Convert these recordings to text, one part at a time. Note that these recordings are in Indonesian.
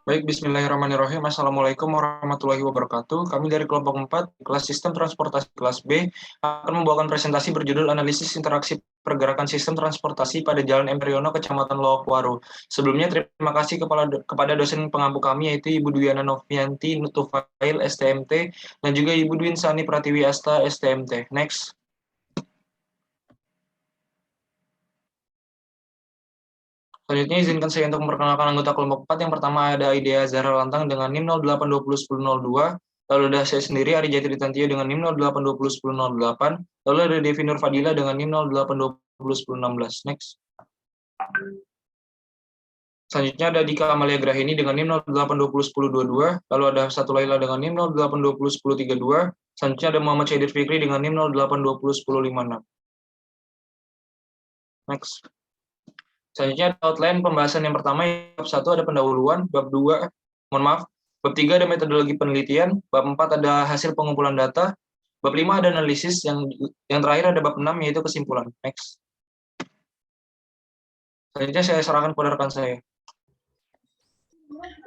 Baik, bismillahirrahmanirrahim. Assalamualaikum warahmatullahi wabarakatuh. Kami dari kelompok 4, kelas Sistem Transportasi kelas B, akan membawakan presentasi berjudul Analisis Interaksi Pergerakan Sistem Transportasi pada Jalan M. Priyono, Kecamatan Loakwaru. Sebelumnya, terima kasih kepada dosen pengampu kami, yaitu Ibu Dwiana Novianti Nutufail, STMT, dan juga Ibu Dwin Sani Pratiwi Asta, STMT. Next. Selanjutnya izinkan saya untuk memperkenalkan anggota kelompok 4. Yang pertama ada Idea Zahra Lantang dengan NIM 08201002. Lalu ada saya sendiri, Ari Jati Ditantio dengan NIM 08201008. Lalu ada Devi Nur Fadila dengan NIM 08201016. Next. Selanjutnya ada Dika Amalia Grahini dengan NIM 08201022. Lalu ada satu Laila dengan NIM 08201032. Selanjutnya ada Muhammad Syaidir Fikri dengan NIM 08201056. Next. Selanjutnya outline pembahasan yang pertama, bab 1 ada pendahuluan, bab 2, bab 3 ada metodologi penelitian, bab 4 ada hasil pengumpulan data, bab 5 ada analisis, yang terakhir ada bab 6 yaitu kesimpulan. Next. Selanjutnya saya serahkan kepada rekan saya.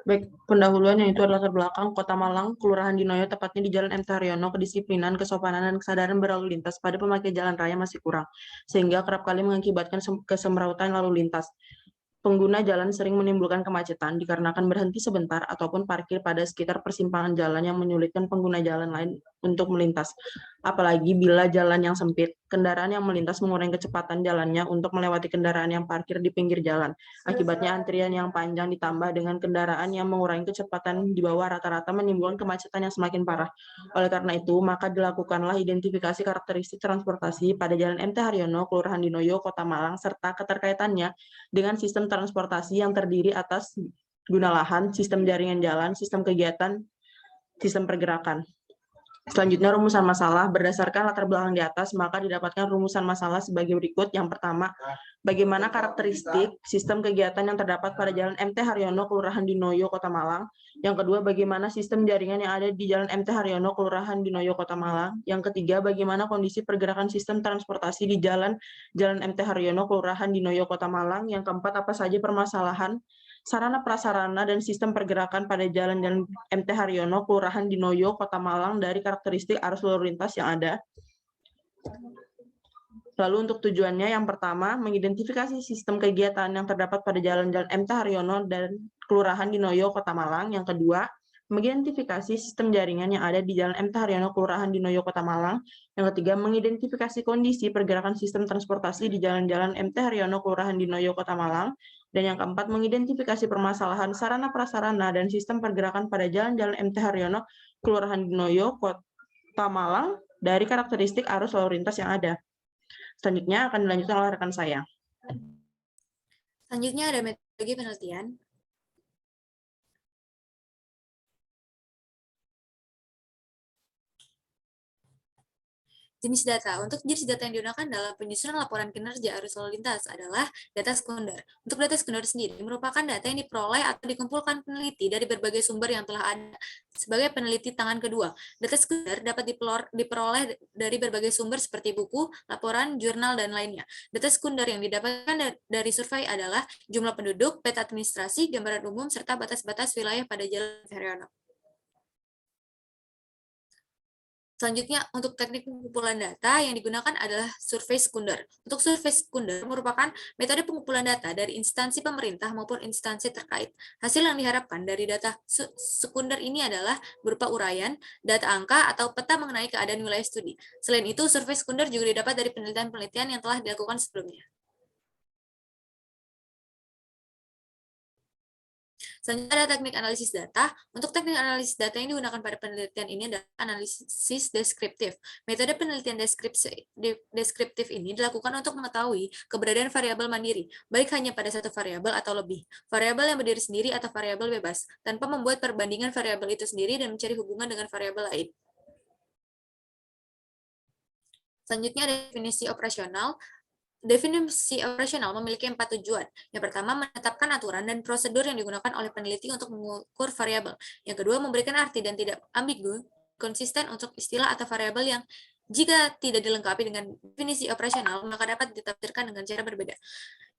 Baik, pendahuluannya itu adalah latar belakang Kota Malang, Kelurahan Dinoyo, tepatnya di Jalan MT Haryono, kedisiplinan, kesopanan, dan kesadaran berlalu lintas pada pemakai jalan raya masih kurang, sehingga kerap kali mengakibatkan kesemrautan lalu lintas. Pengguna jalan sering menimbulkan kemacetan dikarenakan berhenti sebentar ataupun parkir pada sekitar persimpangan jalan yang menyulitkan pengguna jalan lain untuk melintas. Apalagi bila jalan yang sempit, kendaraan yang melintas mengurangi kecepatan jalannya untuk melewati kendaraan yang parkir di pinggir jalan. Akibatnya antrian yang panjang ditambah dengan kendaraan yang mengurangi kecepatan di bawah rata-rata menimbulkan kemacetan yang semakin parah. Oleh karena itu, maka dilakukanlah identifikasi karakteristik transportasi pada Jalan MT Haryono, Kelurahan Dinoyo, Kota Malang, serta keterkaitannya dengan sistem transportasi yang terdiri atas guna lahan, sistem jaringan jalan, sistem kegiatan, sistem pergerakan. Selanjutnya rumusan masalah berdasarkan latar belakang di atas, maka didapatkan rumusan masalah sebagai berikut. Yang pertama, bagaimana karakteristik sistem kegiatan yang terdapat pada Jalan MT Haryono, Kelurahan Dinoyo, Kota Malang. Yang kedua, bagaimana sistem jaringan yang ada di Jalan MT Haryono, Kelurahan Dinoyo, Kota Malang. Yang ketiga, bagaimana kondisi pergerakan sistem transportasi di Jalan MT Haryono, Kelurahan Dinoyo, Kota Malang. Yang keempat, apa saja permasalahan sarana prasarana dan sistem pergerakan pada Jalan MT Haryono, Kelurahan Dinoyo, Kota Malang dari karakteristik arus lalu lintas yang ada. Lalu untuk tujuannya, yang pertama, mengidentifikasi sistem kegiatan yang terdapat pada Jalan MT Haryono dan Kelurahan Dinoyo, Kota Malang. Yang kedua, mengidentifikasi sistem jaringan yang ada di Jalan MT Haryono, Kelurahan Dinoyo, Kota Malang. Yang ketiga, mengidentifikasi kondisi pergerakan sistem transportasi di Jalan MT Haryono, Kelurahan Dinoyo, Kota Malang. Dan yang keempat, mengidentifikasi permasalahan sarana prasarana dan sistem pergerakan pada Jalan MT Haryono, Kelurahan Dinoyo, Kota Malang dari karakteristik arus lalu lintas yang ada. Selanjutnya akan dilanjutkan oleh rekan saya. Selanjutnya ada metodologi penelitian. Jenis data. Untuk jenis data yang digunakan dalam penyusunan laporan kinerja arus lalu lintas adalah data sekunder. Untuk data sekunder sendiri merupakan data yang diperoleh atau dikumpulkan peneliti dari berbagai sumber yang telah ada. Sebagai peneliti tangan kedua, data sekunder dapat diperoleh dari berbagai sumber seperti buku, laporan, jurnal, dan lainnya. Data sekunder yang didapatkan dari survei adalah jumlah penduduk, peta administrasi, gambaran umum, serta batas-batas wilayah pada Jalan Haryono. Selanjutnya, untuk teknik pengumpulan data yang digunakan adalah survei sekunder. Untuk survei sekunder merupakan metode pengumpulan data dari instansi pemerintah maupun instansi terkait. Hasil yang diharapkan dari data sekunder ini adalah berupa uraian, data angka, atau peta mengenai keadaan wilayah studi. Selain itu, survei sekunder juga didapat dari penelitian-penelitian yang telah dilakukan sebelumnya. Selanjutnya ada teknik analisis data. Untuk teknik analisis data yang digunakan pada penelitian ini adalah analisis deskriptif. Metode penelitian deskriptif ini dilakukan untuk mengetahui keberadaan variabel mandiri, baik hanya pada satu variabel atau lebih, variabel yang berdiri sendiri atau variabel bebas, tanpa membuat perbandingan variabel itu sendiri dan mencari hubungan dengan variabel lain. Selanjutnya ada definisi operasional. Definisi operasional memiliki 4 tujuan. Yang pertama, menetapkan aturan dan prosedur yang digunakan oleh peneliti untuk mengukur variabel. Yang kedua, memberikan arti dan tidak ambigu, konsisten untuk istilah atau variabel yang jika tidak dilengkapi dengan definisi operasional, maka dapat ditafsirkan dengan cara berbeda.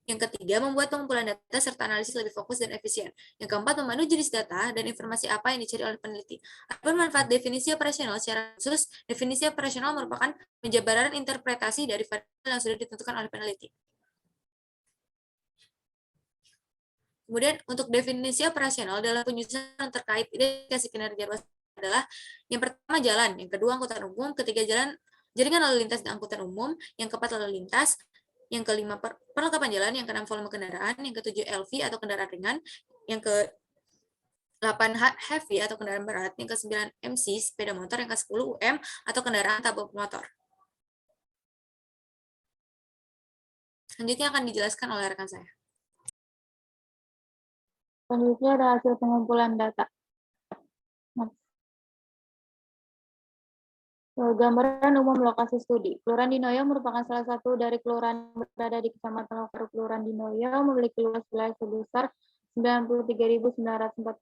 Yang ketiga, membuat pengumpulan data serta analisis lebih fokus dan efisien. Yang keempat, memandu jenis data dan informasi apa yang dicari oleh peneliti. Adapun manfaat definisi operasional secara khusus, definisi operasional merupakan penjabaran interpretasi dari variabel yang sudah ditentukan oleh peneliti. Kemudian untuk definisi operasional dalam penyusunan terkait identifikasi kinerja ruas adalah yang pertama jalan, yang kedua angkutan umum, ketiga jaringan lalu lintas dan angkutan umum, yang keempat lalu lintas, yang kelima perlengkapan jalan, yang keenam volume kendaraan, yang ketujuh LV atau kendaraan ringan, yang ke 8 heavy atau kendaraan berat, yang ke-9 MC sepeda motor, yang ke-10 UM atau kendaraan tabung motor. Selanjutnya akan dijelaskan oleh rekan saya. Selanjutnya ada hasil pengumpulan data. Gambaran umum lokasi studi. Kelurahan Dinoyo merupakan salah satu dari kelurahan yang berada di Kecamatan Lokaru. Kelurahan Dinoyo memiliki luas wilayah sebesar 93.940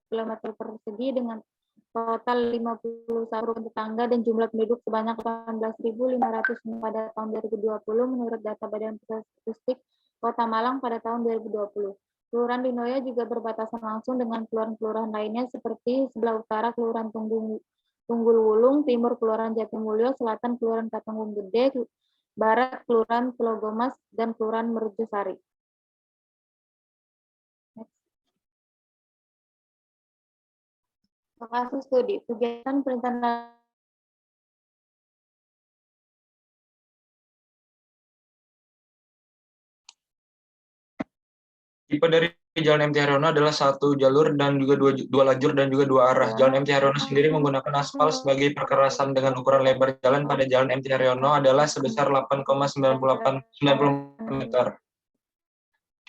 km persegi dengan total 51 rukun tetangga dan jumlah penduduk sebanyak 18.500 pada tahun 2020 menurut data Badan Pusat Statistik Kota Malang pada tahun 2020. Kelurahan Dinoyo juga berbatasan langsung dengan kelurahan-kelurahan lainnya seperti sebelah utara Kelurahan Tunggul Wulung, timur Kelurahan Jatimulyo, selatan Kelurahan Katunggung Gede, barat Kelurahan Telogomas, dan Kelurahan Merjusari. Lokasi studi, kegiatan perencanaan Tipe dari Jalan MT Haryono adalah satu jalur dan juga dua lajur dan juga dua arah. Jalan MT Haryono sendiri menggunakan aspal sebagai perkerasan dengan ukuran lebar jalan pada Jalan MT Haryono adalah sebesar 8,90 meter.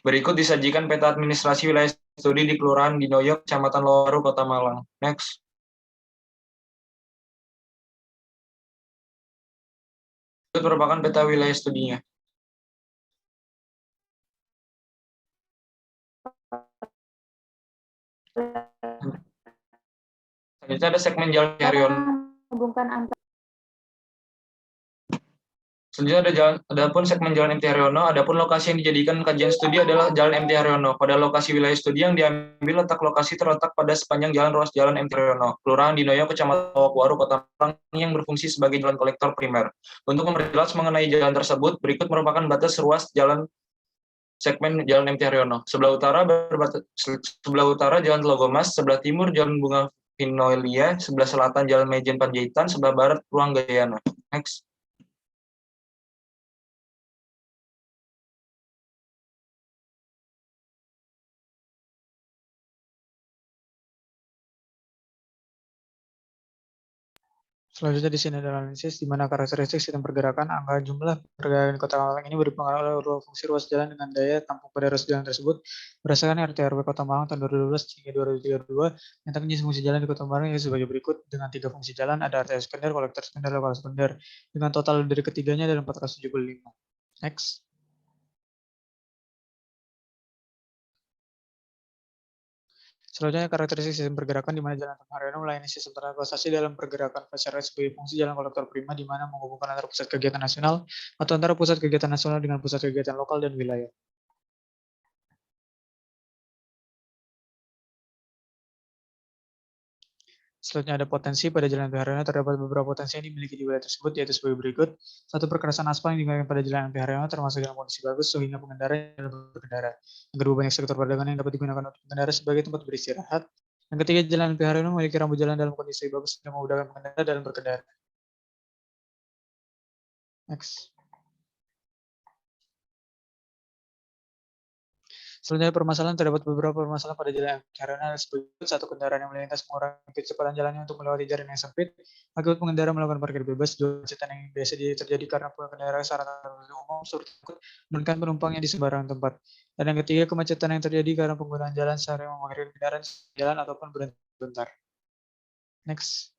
Berikut disajikan peta administrasi wilayah studi di Kelurahan Dinoyo, Kecamatan Lokaru, Kota Malang. Next. Itu merupakan peta wilayah studinya. Selanjutnya ada segmen Jalan MT Haryono. Selanjutnya adapun segmen Jalan MT Haryono, adapun lokasi yang dijadikan kajian studi adalah Jalan MT Haryono. Pada lokasi wilayah studi yang diambil letak lokasi terletak pada sepanjang jalan ruas Jalan MT Haryono, Kelurahan Dinoyo, Kecamatan Lokaru, Kota Malang yang berfungsi sebagai jalan kolektor primer. Untuk memperjelas mengenai jalan tersebut, berikut merupakan batas ruas jalan segmen Jalan MT Haryono. Sebelah utara Jalan Telogomas, sebelah timur Jalan Bunga Vinoilia, sebelah selatan Jalan Majen Panjaitan, sebelah barat Ruang Gayana. Next. Selanjutnya di sini ada analisis di mana karakteristik sistem pergerakan angka jumlah pergerakan Kota Malang ini berpengaruh oleh fungsi ruas jalan dengan daya tampung pada ruas jalan tersebut berdasarkan RT RW Kota Malang tahun 2012 hingga 2032 yang terkini fungsi jalan di Kota Malang sebagai berikut dengan 3 fungsi jalan ada RT sekunder, kolektor sekunder, lokal sekunder dengan total dari ketiganya ada 475. Next. Selanjutnya karakteristik sistem pergerakan di mana Jalan MT Haryono melayani sistem transportasi dalam pergerakan masyarakat sebagai fungsi jalan kolektor prima di mana menghubungkan antara pusat kegiatan nasional atau antara pusat kegiatan nasional dengan pusat kegiatan lokal dan wilayah. Selanjutnya ada potensi pada Jalan MT Haryono. Terdapat beberapa potensi yang dimiliki di wilayah tersebut, yaitu sebagai berikut. Satu, perkerasan aspal yang digunakan pada Jalan MT Haryono termasuk dalam kondisi bagus sehingga pengendara yang dapat berkendara. Yang kedua, banyak sektor perdagangan yang dapat digunakan untuk pengendara sebagai tempat beristirahat. Yang ketiga, Jalan MT Haryono memiliki rambu jalan dalam kondisi bagus sehingga memudahkan pengendara dalam berkendara. Next. Selanjutnya permasalahan terdapat beberapa permasalahan pada jalan karena sebagai satu kendaraan yang melintas mengurangi kecepatan jalannya untuk melewati jalan yang sempit. Akibat pengendara melakukan parkir bebas, dua kemacetan yang biasa terjadi karena pengendara sarana umum serta menekan penumpangnya di sembarang tempat. Dan yang ketiga, kemacetan yang terjadi karena penggunaan jalan sehari memarkir kendaraan jalan ataupun berhenti bentar. Next.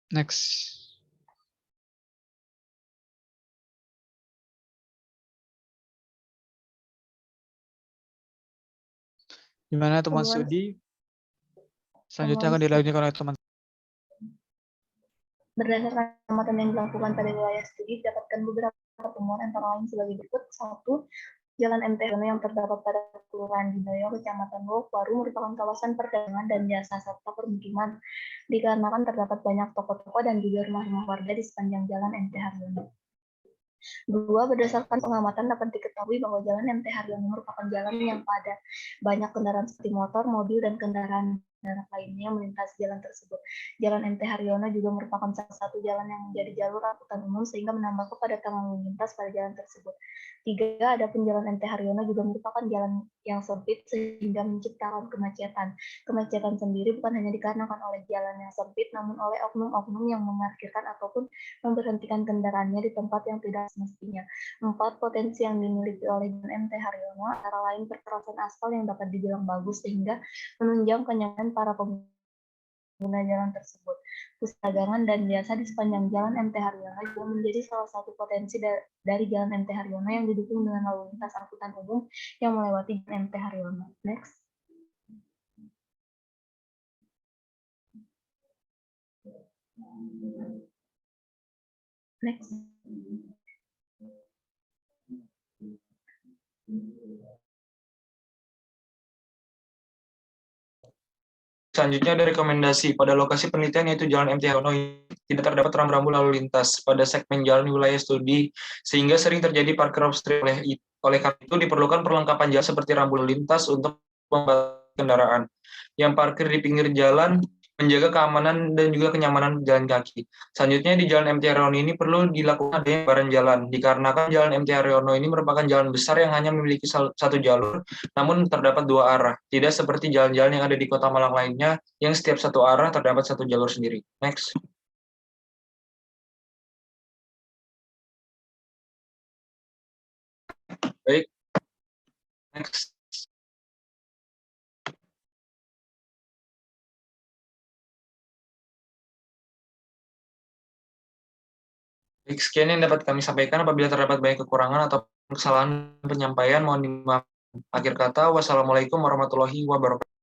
Next. Gimana teman Temuan- studi? Selanjutnya akan dilanjutkan oleh teman. Berdasarkan amatan yang dilakukan pada wilayah studi, didapatkan beberapa temuan antara lain sebagai berikut. 1. Jalan MT Haryono yang terdapat pada Kelurahan Dinoyo, Kecamatan Wonowaru merupakan kawasan perdagangan dan jasa serta permukiman, dikarenakan terdapat banyak toko-toko dan juga rumah-rumah warga di sepanjang Jalan MT Haryono. 2. Berdasarkan pengamatan dapat diketahui bahwa Jalan MT Haryono merupakan jalan yang padat banyak kendaraan seperti motor, mobil, dan kendaraan darat lainnya yang melintasi jalan tersebut. Jalan MT Haryono juga merupakan salah satu jalan yang menjadi jalur angkutan umum sehingga menambah kepadatan lalu lintas pada jalan tersebut. 3. Adapun Jalan MT Haryono juga merupakan jalan yang sempit sehingga menciptakan kemacetan. Kemacetan sendiri bukan hanya dikarenakan oleh jalan yang sempit, namun oleh oknum-oknum yang memarkirkan ataupun memberhentikan kendaraannya di tempat yang tidak semestinya. 4. Potensi yang dimiliki oleh Jalan MT Haryono antara lain perkerasan aspal yang dapat dibilang bagus sehingga menunjang kenyamanan para pengguna jalan tersebut. Pusat dagangan dan jasa di sepanjang Jalan MT Haryono juga menjadi salah satu potensi dari Jalan MT Haryono yang didukung dengan lalu lintas angkutan umum yang melewati Jalan MT Haryono. Next. Next. Selanjutnya ada rekomendasi pada lokasi penelitian yaitu Jalan MT Haryono tidak terdapat rambu-rambu lalu lintas pada segmen jalan wilayah studi sehingga sering terjadi parkir off-street. Oleh karena itu diperlukan perlengkapan jalan seperti rambu lalu lintas untuk membatasi kendaraan yang parkir di pinggir jalan, menjaga keamanan dan juga kenyamanan jalan kaki. Selanjutnya di Jalan MT Haryono ini perlu dilakukan adanya baran jalan dikarenakan Jalan MT Haryono ini merupakan jalan besar yang hanya memiliki satu jalur namun terdapat dua arah, tidak seperti jalan-jalan yang ada di Kota Malang lainnya yang setiap satu arah terdapat satu jalur sendiri. Next. Baik. Next. Baik, sekian yang dapat kami sampaikan. Apabila terdapat banyak kekurangan atau kesalahan penyampaian, mohon dimaafkan. Akhir kata, wassalamualaikum warahmatullahi wabarakatuh.